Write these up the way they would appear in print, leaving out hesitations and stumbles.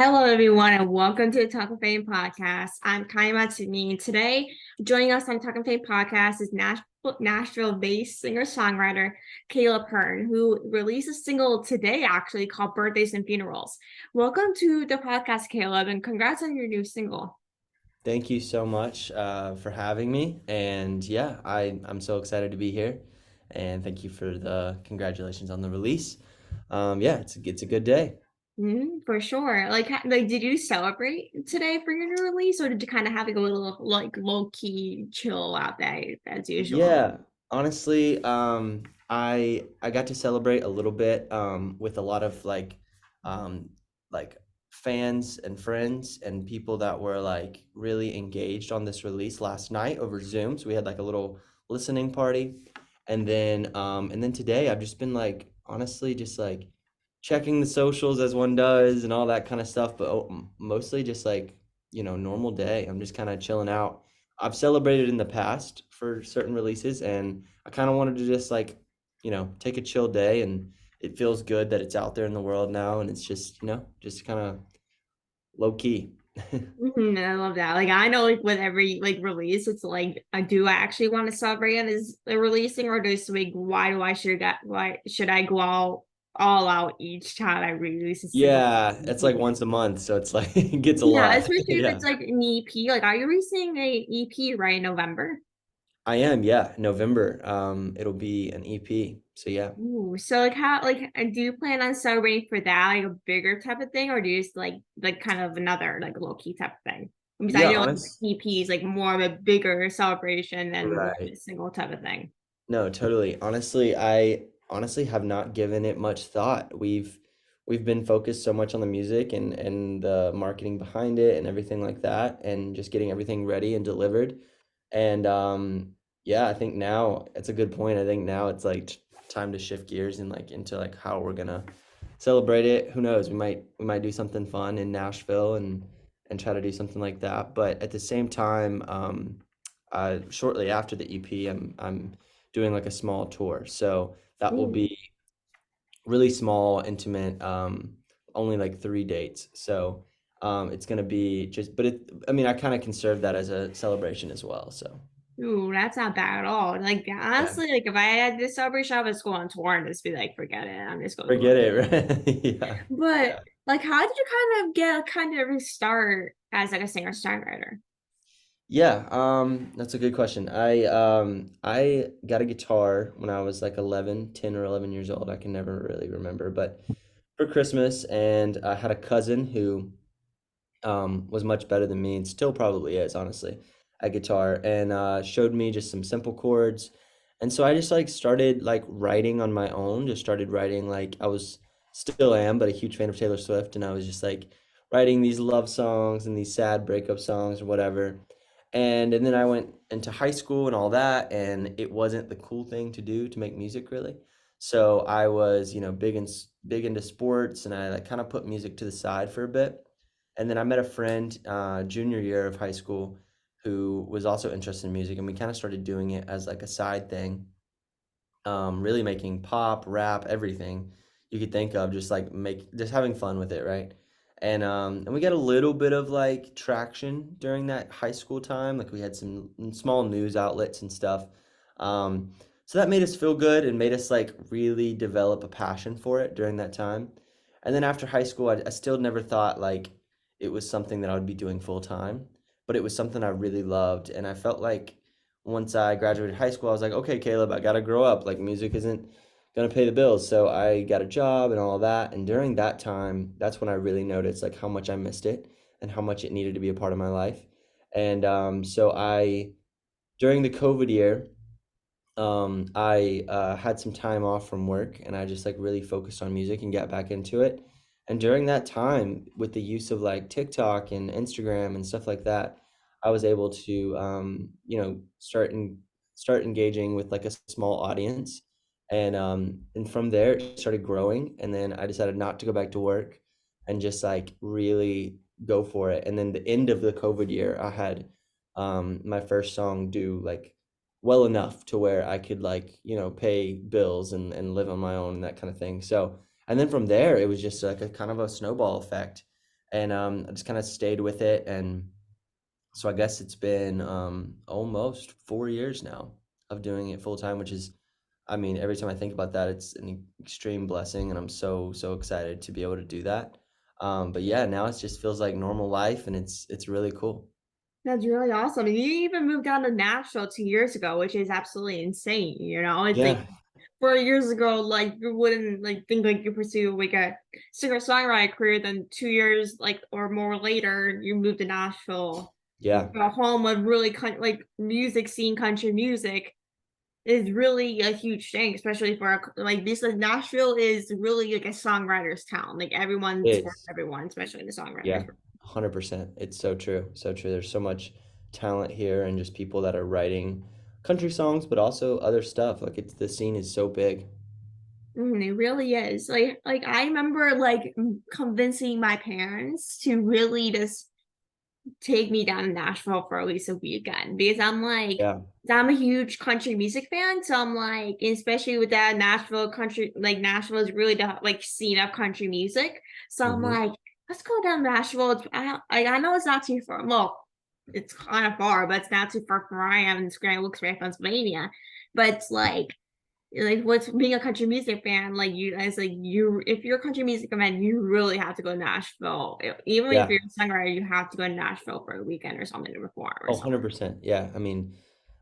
Hello, everyone, and welcome to the Talkoffame podcast. I'm Kylie. Today, joining us on Talkoffame podcast is Nashville-based singer-songwriter Caleb Hearn, who released a single today, actually, called Birthdays and Funerals. Welcome to the podcast, Caleb, and congrats on your new single. Thank you so much for having me. And yeah, I'm so excited to be here. And thank you for the congratulations on the release. Yeah, it's a good day. For sure. Did you celebrate today for your new release, or did you kind of have like a little like low key chill out day as usual? Yeah, honestly, I got to celebrate a little bit with a lot of um, like fans and friends and people that were like really engaged on this release last night over Zoom. So we had like a little listening party, and then today I've just been like honestly just like checking the socials as one does and all that kind of stuff, but mostly just like normal day. I'm just kind of chilling out. I've celebrated in the past for certain releases, and I kind of wanted to just like, take a chill day, and it feels good that it's out there in the world now, and it's just, just kind of low key. I love that. Like I know like with every like release, it's like do I actually want to celebrate it as a releasing or just like why should I go all out each time I release a single? Yeah, it's like once a month, so it's like it gets a Yeah, lot. especially if Yeah. it's like an EP. Like are you releasing a EP right in November? I am, yeah, November. It'll be an EP. So yeah. Ooh, so like how like do you plan on celebrating for that like a bigger type of thing or do you just like kind of another like low key type of thing? Because I Yeah, know like honest. EP is like more of a bigger celebration than more of Right. a single type of thing. No, totally. Honestly, I honestly have not given it much thought. We've been focused so much on the music and the marketing behind it and everything like that, and just getting everything ready and delivered. And yeah, I think now it's a good point. I think now it's like time to shift gears and like into like how we're gonna celebrate it. Who knows? We might do something fun in Nashville and try to do something like that. But at the same time, shortly after the EP, I'm doing like a small tour. So that will Ooh. be really small, intimate, only like 3 dates. So it's gonna be just, but I mean, I kind of conserve that as a celebration as well. So Ooh, that's not bad at all. Like yeah, honestly, like if I had this celebration, I would just go on tour and just be like, forget it. I'm just gonna go. forget it, right? Yeah, But yeah. like how did you kind of start as like a singer-songwriter? Yeah, that's a good question. I got a guitar when I was like 11, 10 or 11 years old. I can never really remember, but for Christmas, and I had a cousin who was much better than me and still probably is, honestly, at guitar, and showed me just some simple chords. And so I just like started like writing on my own, just started writing like I was still am, but a huge fan of Taylor Swift, and I was just like writing these love songs and these sad breakup songs or whatever. And then I went into high school and all that, and it wasn't the cool thing to do to make music really. So I was, big into sports, and I like kind of put music to the side for a bit. And then I met a friend junior year of high school who was also interested in music, and we kind of started doing it as like a side thing, really making pop, rap, everything you could think of, just having fun with it, right? And we got a little bit of like traction during that high school time. Like we had some small news outlets and stuff. So that made us feel good and made us like really develop a passion for it during that time. And then after high school, I still never thought like it was something that I would be doing full time, but it was something I really loved. And I felt like once I graduated high school, I was like, okay, Caleb, I gotta grow up. Like music isn't gonna pay the bills. So I got a job and all that. And during that time, that's when I really noticed like how much I missed it and how much it needed to be a part of my life. And during the COVID year, I had some time off from work, and I just like really focused on music and got back into it. And during that time, with the use of like TikTok and Instagram and stuff like that, I was able to, start engaging with like a small audience, and from there it started growing. And then I decided not to go back to work and just like really go for it. And then the end of the COVID year, I had my first song do like well enough to where I could like, pay bills and live on my own and that kind of thing. So, and then from there, it was just like a kind of a snowball effect. and I just kind of stayed with it. And so I guess it's been almost 4 years now of doing it full time, which is, I mean, every time I think about that, it's an extreme blessing, and I'm so excited to be able to do that. But yeah, now it just feels like normal life, and it's really cool. That's really awesome. You even moved down to Nashville 2 years ago, which is absolutely insane. It's like Yeah, 4 years ago, like you wouldn't like think like you pursue like a singer-songwriter career, then 2 years like or more later, you moved to Nashville, yeah, a home of really like music scene, country music is really a huge thing, especially for like this. Like Nashville is really like a songwriter's town. Like everyone's it for is. everyone, especially the songwriters. Yeah, 100%. It's so true. So true. There's so much talent here and just people that are writing country songs, but also other stuff. Like the scene is so big. It really is. Like I remember like convincing my parents to really just take me down to Nashville for at least a weekend because Yeah. I'm a huge country music fan. So I'm like, especially with that Nashville country, like Nashville is really the like scene of country music. So I'm Hmm. like, let's go down to Nashville. I know it's not too far. Well, it's kind of far, but it's not too far from where I am in Grand Wilkes-Barre, Pennsylvania. But it's like what's being a country music fan like you guys like you if you're a country music fan you really have to go to Nashville. Even if Yeah. you're a songwriter you have to go to Nashville for a weekend or something to perform or Oh, something. 100%. Yeah. I mean,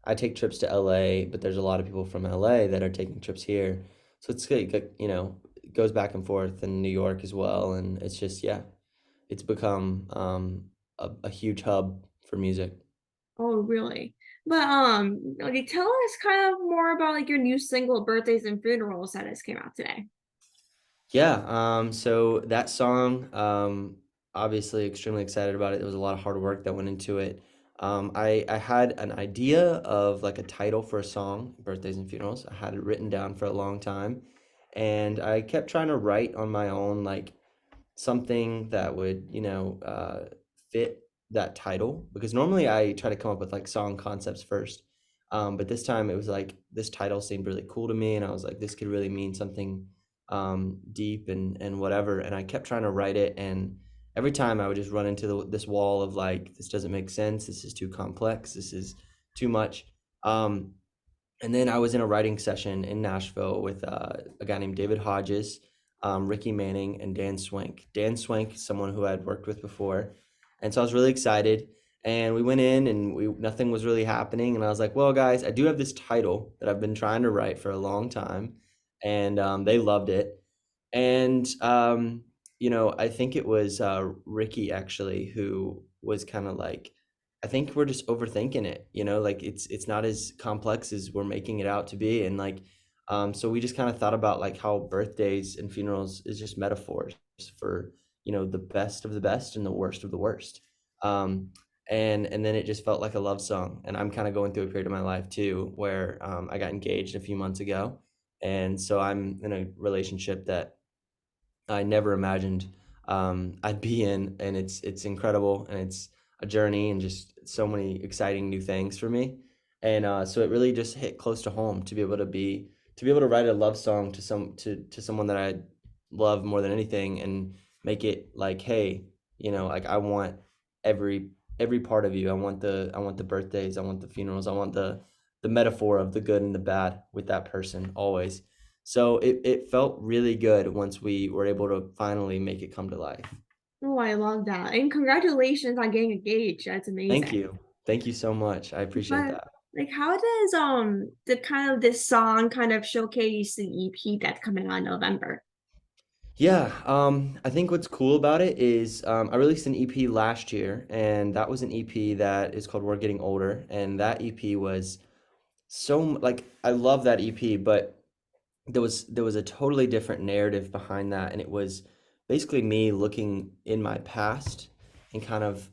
I take trips to LA, but there's a lot of people from LA that are taking trips here. So it's good, it goes back and forth in New York as well. And it's just, yeah, it's become a huge hub for music. Oh really? But like tell us kind of more about like your new single Birthdays and Funerals that just came out today. Yeah, so that song, obviously extremely excited about it. There was a lot of hard work that went into it. I had an idea of like a title for a song, Birthdays and Funerals. I had it written down for a long time, and I kept trying to write on my own, like something that would, fit that title. Because normally I try to come up with like song concepts first. But this time it was like this title seemed really cool to me, and I was like, this could really mean something deep and whatever. And I kept trying to write it, and every time I would just run into this wall of like, this doesn't make sense. This is too complex. This is too much. Um, and then I was in a writing session in Nashville with a guy named David Hodges, Ricky Manning, and Dan Swank. Dan Swank, someone who I'd worked with before, and so I was really excited. And we went in, and we nothing was really happening. And I was like, "Well, guys, I do have this title that I've been trying to write for a long time," and they loved it. And I think it was Ricky actually who was kind of like, I think we're just overthinking it, like it's not as complex as we're making it out to be. And like, so we just kind of thought about like how birthdays and funerals is just metaphors for, the best of the best and the worst of the worst. Um, and then it just felt like a love song. And I'm kind of going through a period of my life too, where I got engaged a few months ago. And so I'm in a relationship that I never imagined I'd be in, and it's incredible, and it's a journey, and just so many exciting new things for me. And so it really just hit close to home to be able to write a love song to someone that I love more than anything, and make it like, hey, like I want every every part of you. I want the birthdays, I want the funerals, I want the metaphor of the good and the bad with that person always. So it felt really good once we were able to finally make it come to life. Oh, I love that. And congratulations on getting engaged. That's Thank amazing. you. Thank you so much. I appreciate But that. like how does the kind of this song kind of showcase the EP that's coming out in November? Yeah, I think what's cool about it is I released an EP last year, and that was an EP that is called We're Getting Older, and that EP was like I love that EP, but there was a totally different narrative behind that, and it was basically me looking in my past and kind of,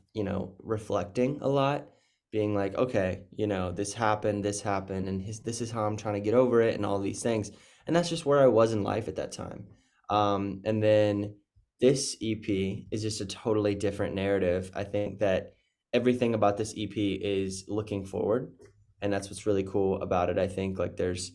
reflecting a lot, being like, okay, this happened, and this is how I'm trying to get over it, and all these things. And that's just where I was in life at that time. And then this EP is just a totally different narrative. I think that everything about this EP is looking forward, and that's what's really cool about it. I think like there's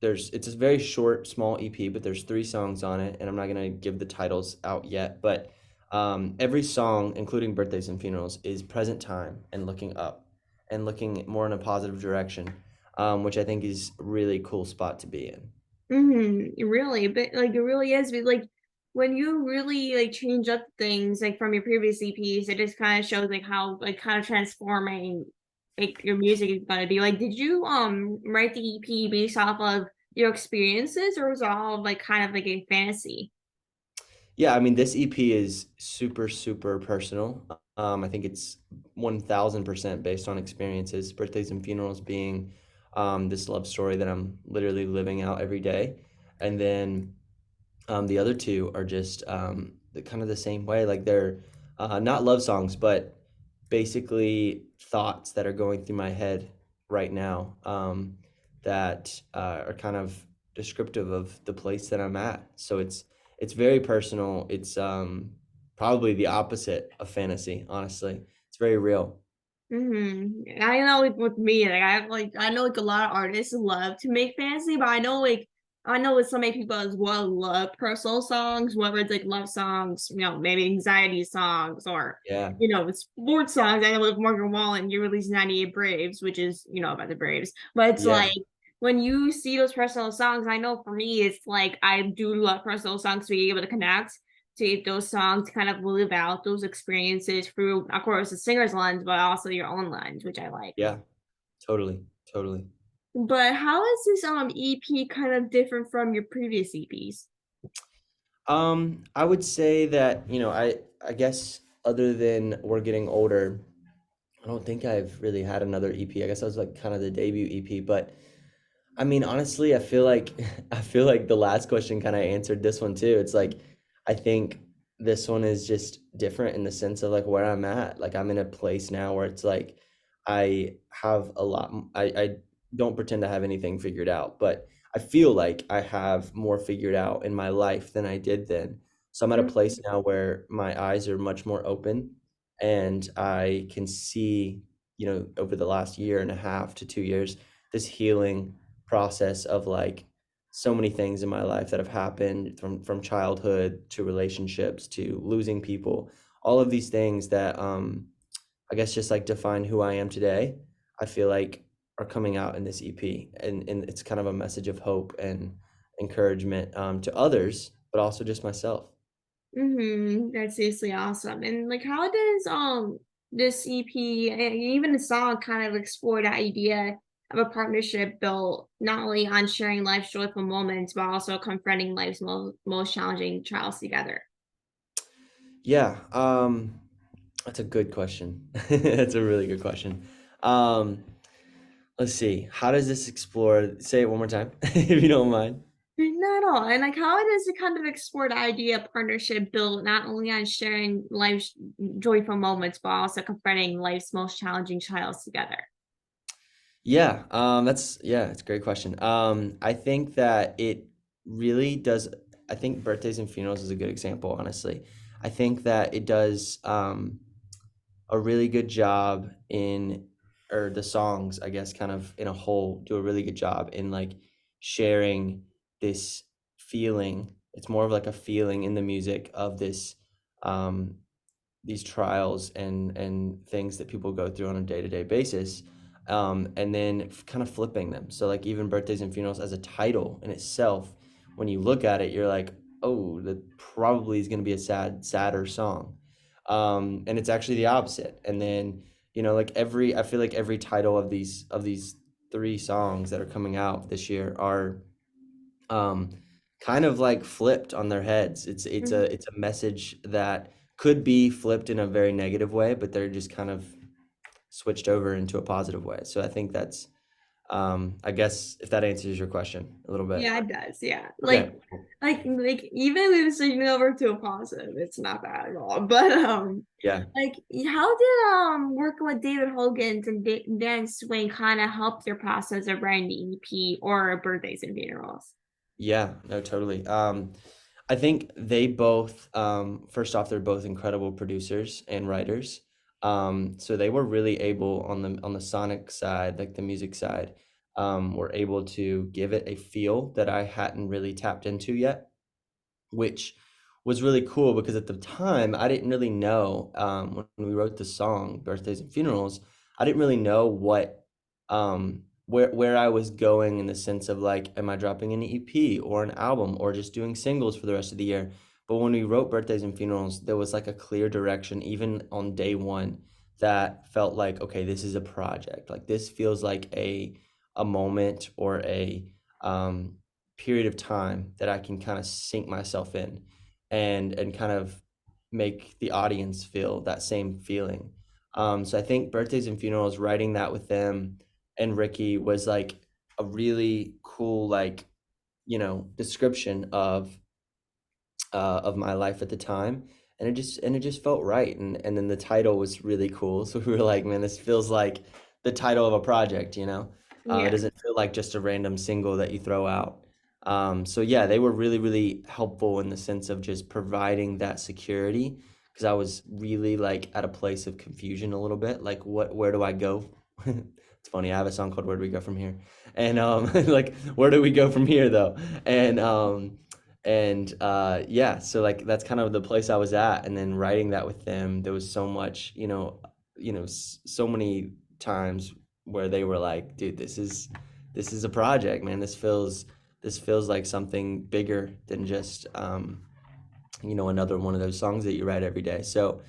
there's it's a very short, small EP, but there's 3 songs on it, and I'm not gonna give the titles out yet, but every song, including birthdays and funerals, is present time and looking up and looking more in a positive direction, which I think is a really cool spot to be in. Really, but like it really is. But like when you really like change up things like from your previous EPs, it just kind of shows like how like kind of transforming like your music is gonna be. Like, did you write the EP based off of your experiences, or was it all like kind of like a fantasy? Yeah, I mean, this EP is super, super personal. I think it's 1000% based on experiences, birthdays and funerals being this love story that I'm literally living out every day. And then the other two are just kind of the same way. Like they're not love songs, but basically thoughts that are going through my head right now that are kind of descriptive of the place that I'm at. So it's very personal. It's probably the opposite of fantasy, honestly. It's very real. I know like with me, like I know like a lot of artists love to make fantasy, but I know with so many people as well love personal songs, whether it's like love songs, maybe anxiety songs or Yeah. sports songs. I know with Morgan Wallen, you released 98 Braves, which is about the Braves. But it's Yeah. like when you see those personal songs, I know for me it's like I do love personal songs to be able to connect to those songs kind of live out those experiences through, of course, the singer's lens, but also your own lens, which I like. Yeah. Totally. Totally. But how is this EP kind of different from your previous EPs? I would say that, I guess other than we're getting older, I don't think I've really had another EP. I guess that was like kind of the debut EP, but I mean, honestly, I feel like I feel like the last question kind of answered this one too. It's like I think this one is just different in the sense of like where I'm at. Like I'm in a place now where it's like I have a lot. I don't pretend to have anything figured out, but I feel like I have more figured out in my life than I did then. So I'm at a place now where my eyes are much more open, and I can see, over the last year and a half to 2 years, this healing process of like so many things in my life that have happened from childhood to relationships to losing people, all of these things that I guess just like define who I am today. I feel like are coming out in this EP, and it's kind of a message of hope and encouragement to others, but also just myself. That's seriously awesome. And like, how does this EP and even the song kind of explore the idea of a partnership built not only on sharing life's joyful moments, but also confronting life's most challenging trials together? Yeah, that's a good question. That's a really good question. Um, let's see. How does this explore? Say it one more time, if you don't mind. Not at all. And like, how does it kind of explore the idea of partnership built not only on sharing life's joyful moments, but also confronting life's most challenging trials together? Yeah, it's a great question. I think that it really does. I think birthdays and funerals is a good example, honestly. I think that it does a really good job in, or the songs, I guess, kind of in a whole, do a really good job in like sharing this feeling. It's more of like a feeling in the music of this um these trials and things that people go through on a day-to-day basis, and then kind of flipping them. So like even birthdays and funerals as a title in itself, when you look at it, you're like, oh, that probably is going to be a sadder song, and it's actually the opposite. And then like I feel like every title of these 3 songs that are coming out this year are um, kind of like flipped on their heads. It's a message that could be flipped in a very negative way, but they're just kind of switched over into a positive way. So I think that's I guess if that answers your question a little bit. Yeah, it does. Yeah. Okay. Like even if it's switching over to a positive, it's not bad at all. But Yeah. like how did working with David Hogan and Dan Swain kind of help your process of writing the EP or birthdays and funerals? Yeah, no, totally. I think they both, first off, they're both incredible producers and writers. So they were really able on the sonic side, like the music side, were able to give it a feel that I hadn't really tapped into yet, which was really cool because at the time I didn't really know, when we wrote the song Birthdays and Funerals, I didn't really know where I was going in the sense of like, am I dropping an EP or an album or just doing singles for the rest of the year? But when we wrote Birthdays and Funerals, there was like a clear direction, even on day one, that felt like, okay, this is a project. Like this feels like a moment or a um, period of time that I can kind of sink myself in and kind of make the audience feel that same feeling. So I think Birthdays and Funerals, writing that with them and Ricky was like a really cool like, description of my life at the time, and it just felt right, and then the title was really cool, so we were like, man, this feels like the title of a project, it Yeah. doesn't feel like just a random single that you throw out. So yeah, they were really really helpful in the sense of just providing that security, because I was really like at a place of confusion a little bit, like where do I go? It's funny, I have a song called Where Do We Go From Here, and like where do we go from here though, and yeah, so like that's kind of the place I was at, and then writing that with them, there was so much, so many times where they were like, dude, this is a project, man. This feels like something bigger than just another one of those songs that you write every day. So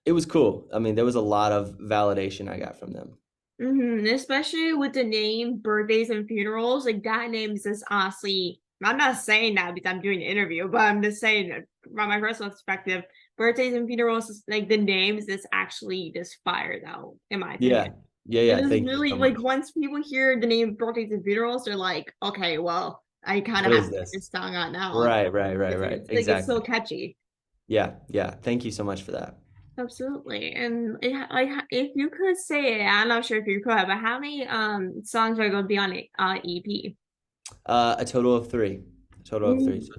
it was cool. I mean, there was a lot of validation I got from them. Especially with the name Birthdays and Funerals, like that name is just honestly, I'm not saying that because I'm doing an interview, but I'm just saying from my personal perspective, Birthdays and Funerals is like the names is actually just fired out, in my opinion. Yeah, yeah, It yeah. is Thank you really so like much. once people hear the name Birthdays and Funerals, they're like, okay, well, I kind of What have is to check this? this song out now. Right, right, right, right. It's so Exactly. catchy. Yeah, yeah. Thank you so much for that. Absolutely. And like if you could say, I'm not sure if you could, but how many songs are going to be on a EP? A total of three. A total of three. Mm. So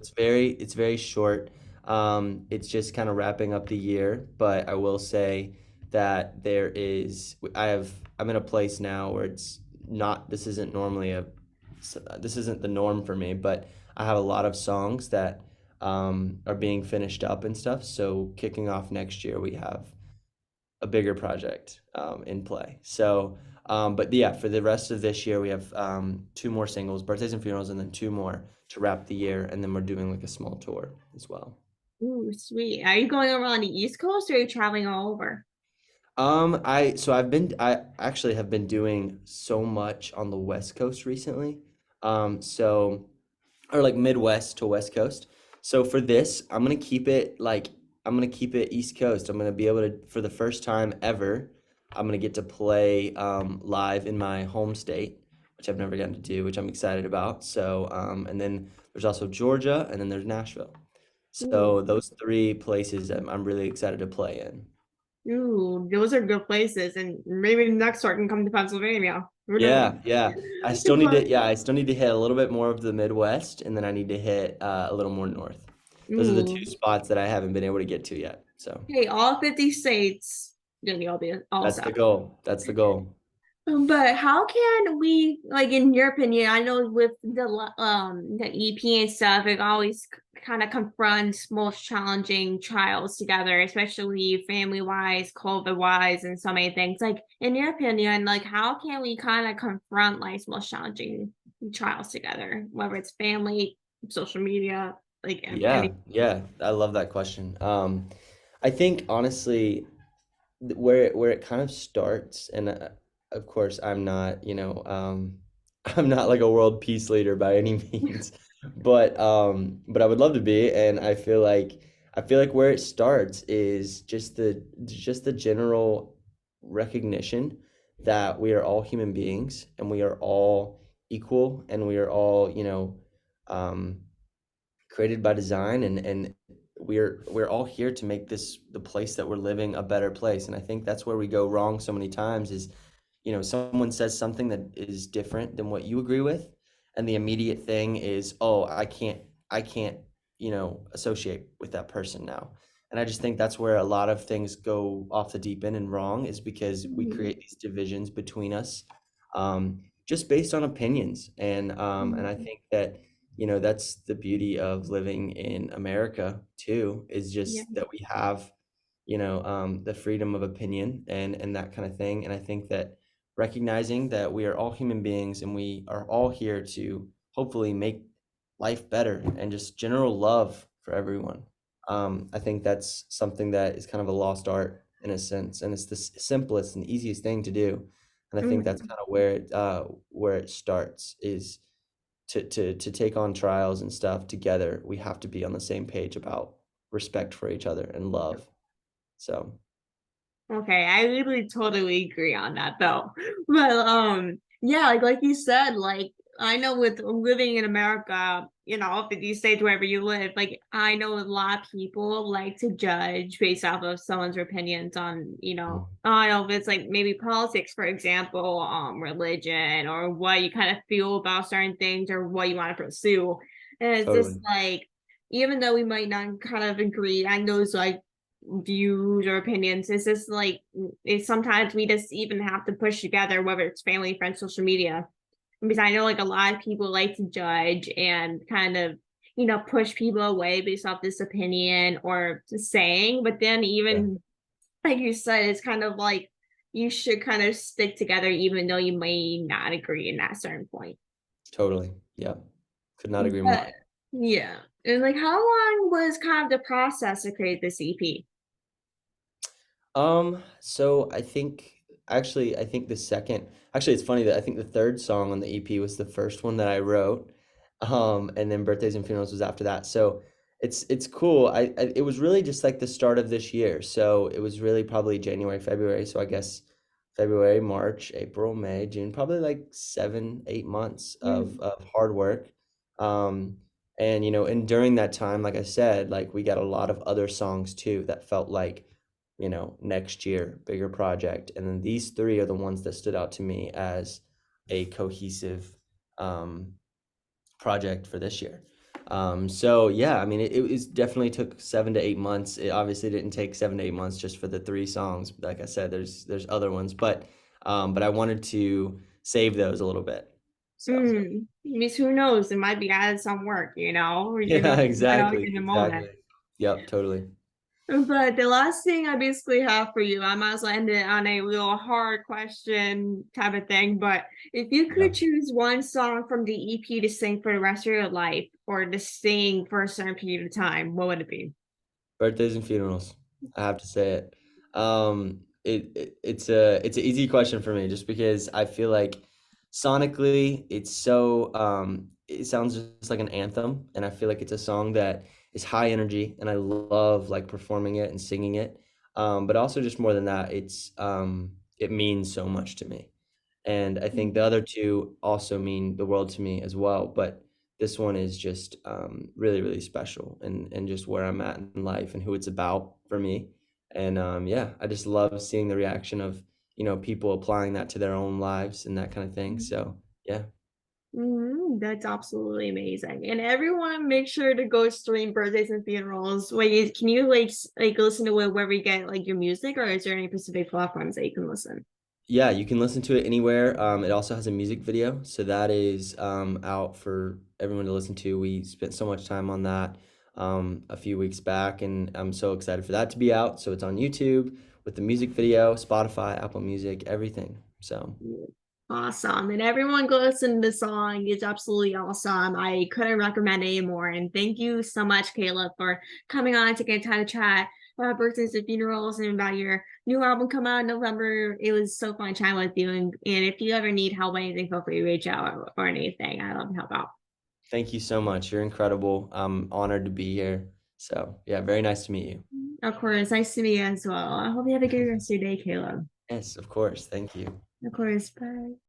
it's very short. It's just kind of wrapping up the year, but I will say that I'm in a place now where it's not, this isn't the norm for me, but I have a lot of songs that are being finished up and stuff. So kicking off next year, we have a bigger project in play. So, but yeah, for the rest of this year, we have two more singles, Birthdays and Funerals, and then two more to wrap the year, and then we're doing like a small tour as well. Ooh, sweet. Are you going over on the East Coast or are you traveling all over? I actually have been doing so much on the West Coast recently. So or like Midwest to West Coast. So for this, I'm gonna keep it East Coast. I'm gonna be able to, for the first time ever, I'm gonna get to play live in my home state, which I've never gotten to do, which I'm excited about. So and then there's also Georgia, and then there's Nashville. Ooh, So those three places I'm really excited to play in. ooh, those are good places. And maybe the next tour can come to Pennsylvania. Who knows? Yeah, yeah. I still need to hit a little bit more of the Midwest, and then I need to hit a little more north. Those are the two Ooh. spots that I haven't been able to get to yet. So Hey, all 50 states gonna be all that's set. the goal. That's the goal. But how can we, like, in your opinion, I know with the EP and stuff, it always kind of confronts most challenging trials together, especially family wise, COVID wise, and so many things. Like, in your opinion, like, how can we kind of confront life's most challenging trials together, whether it's family, social media, like Yeah, any. yeah. I love that question. I think honestly, where it kind of starts, and of course I'm not, I'm not like a world peace leader by any means, but I would love to be, and I feel like where it starts is just the general recognition that we are all human beings and we are all equal and we are all, um, created by design, and we're all here to make this the place that we're living a better place. And I think that's where we go wrong so many times is, someone says something that is different than what you agree with, and the immediate thing is, oh, I can't associate with that person now. And I just think that's where a lot of things go off the deep end and wrong, is because we Mhm. create these divisions between us, um, just based on opinions. And I Mhm. think that, that's the beauty of living in America too, is Yeah. just that we have, the freedom of opinion and that kind of thing. And I think that recognizing that we are all human beings and we are all here to hopefully make life better and just general love for everyone. I think that's something that is kind of a lost art in a sense, and it's the simplest and easiest thing to do. And I think that's Mhm. kind of where it starts is to take on trials and stuff together. We have to be on the same page about respect for each other and love. So Okay, I really totally agree on that though. But yeah, like you said, like I know with living in America, 50 states wherever you live, like I know a lot of people like to judge based off of someone's opinions on, mm, I don't know if it's like maybe politics, for example, religion or what you kind of feel about certain things or what you want to pursue. And it's just totally, like even though we might not kind of agree on those like views or opinions. It's just like it's sometimes we just even have to push together, whether it's family, friends, social media. Because I know like a lot of people like to judge and kind of push people away based off this opinion or saying. But then yeah, even like you said, it's kind of like you should kind of stick together even though you may not agree in that certain point. totally, yeah. Could not agree more. But yeah. And like how long was kind of the process to create this EP? So I think it's funny that I think the third song on the EP was the first one that I wrote. And then Birthdays and Funerals was after that. So it's cool. It was really just like the start of this year. So it was really probably January, February. So I guess February, March, April, May, June, probably like 7, 8 months Mm. of hard work. Um, and during that time, like I said, like we got a lot of other songs too that felt like next year, bigger project. And then these three are the ones that stood out to me as a cohesive um, project for this year. So yeah, I mean, it definitely took 7 to 8 months. It obviously didn't take 7 to 8 months just for the three songs. Like I said, there's other ones, but I wanted to save those a little bit. So Means who knows? It might be added some work, or you yeah, know, I know exactly, in the moment. exactly. Yep, totally. But the last thing I basically have for you, I might as well end it on a little hard question type of thing. But if you Yeah. could choose one song from the EP to sing for the rest of your life or to sing for a certain period of time, what would it be? Birthdays and funerals. I have to say it. It's an easy question for me just because I feel like sonically it sounds just like an anthem, and I feel like it's a song that is high energy, and I love like performing it and singing it. But also just more than that, it means so much to me. And I think the other two also mean the world to me as well. But this one is just really, really special and just where I'm at in life and who it's about for me. And yeah, I just love seeing the reaction of, people applying that to their own lives and that kind of thing. So yeah. That's absolutely amazing. And everyone make sure to go stream birthdays and funerals. Wait, can you like listen to it wherever you get like your music, or is there any specific platforms that you can listen? Yeah, you can listen to it anywhere. It also has a music video, so that is out for everyone to listen to. We spent so much time on that a few weeks back, and I'm so excited for that to be out. So it's on YouTube with the music video, Spotify, Apple Music, everything. So Awesome. And everyone go listen to the song. It's absolutely awesome. I couldn't recommend it more. And thank you so much, Caleb, for coming on to get time to chat about birthdays and funerals and about your new album come out in November. It was so fun chatting with you. And if you ever need help with anything, feel free to reach out or anything. I love to help out. thank you so much. You're incredible. I'm honored to be here. So yeah, very nice to meet you. Of course. Nice to meet you as well. I hope you have a good rest of your day, Caleb. Yes, of course. Thank you. Of course. Bye.